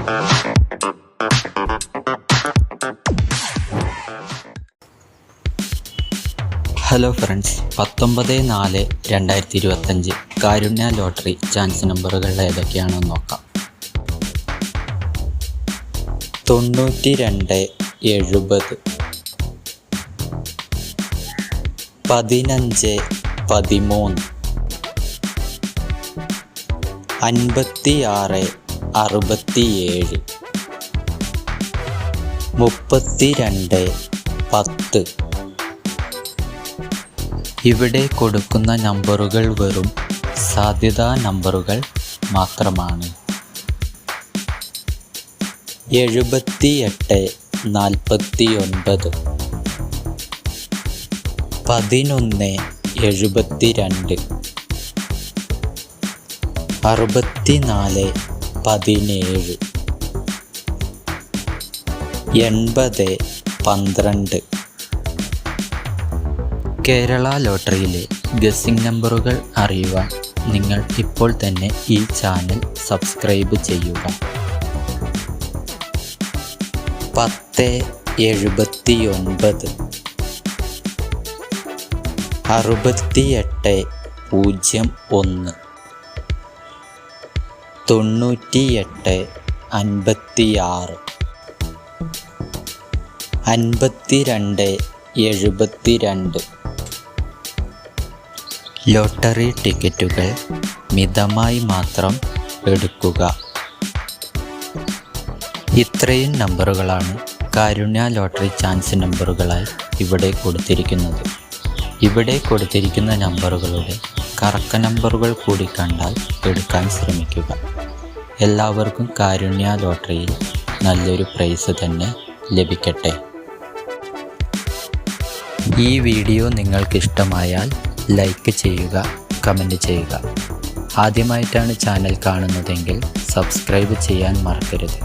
Hello friends, 19/4/2025 കാരുണ്യ lottery chance നമ്പറുകൾ ഏതൊക്കെയാണെന്ന് നോക്കാം. 92 70 15 13 56 67 32 10. ഇവിടെ കൊടുക്കുന്ന നമ്പറുകൾ വെറും സാധ്യതാ നമ്പറുകൾ മാത്രമാണ്. 78 49 11 72 64 17 80 12. കേരള ലോട്ടറിയിലെ ഗസ്സിംഗ് നമ്പറുകൾ അറിയുവാൻ നിങ്ങൾ ഇപ്പോൾ തന്നെ ഈ ചാനൽ സബ്സ്ക്രൈബ് ചെയ്യുക. 10 79 68 01 98 56 52 72. ലോട്ടറി ടിക്കറ്റുകൾ മിതമായി മാത്രം എടുക്കുക. ഇത്രയും നമ്പറുകളാണ് കാരുണ്യ ലോട്ടറി ചാൻസ് നമ്പറുകളായി ഇവിടെ കൊടുത്തിരിക്കുന്നത്. ഇവിടെ കൊടുത്തിരിക്കുന്ന നമ്പറുകളുടെ കറക്ക നമ്പറുകൾ കൂടി കണ്ടാൽ എടുക്കാൻ ശ്രമിക്കുക. എല്ലാവർക്കും കാരുണ്യ ലോട്ടറിയിൽ നല്ലൊരു പ്രൈസ് തന്നെ ലഭിക്കട്ടെ. ഈ വീഡിയോ നിങ്ങൾക്ക് ഇഷ്ടമായാൽ ലൈക്ക് ചെയ്യുക, കമൻറ്റ് ചെയ്യുക. ആദ്യമായിട്ടാണ് ചാനൽ കാണുന്നതെങ്കിൽ സബ്സ്ക്രൈബ് ചെയ്യാൻ മറക്കരുത്.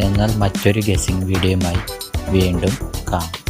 എന്നാൽ മറ്റൊരു ഗസ്സിംഗ് വീഡിയോയുമായി വീണ്ടും കാണാം.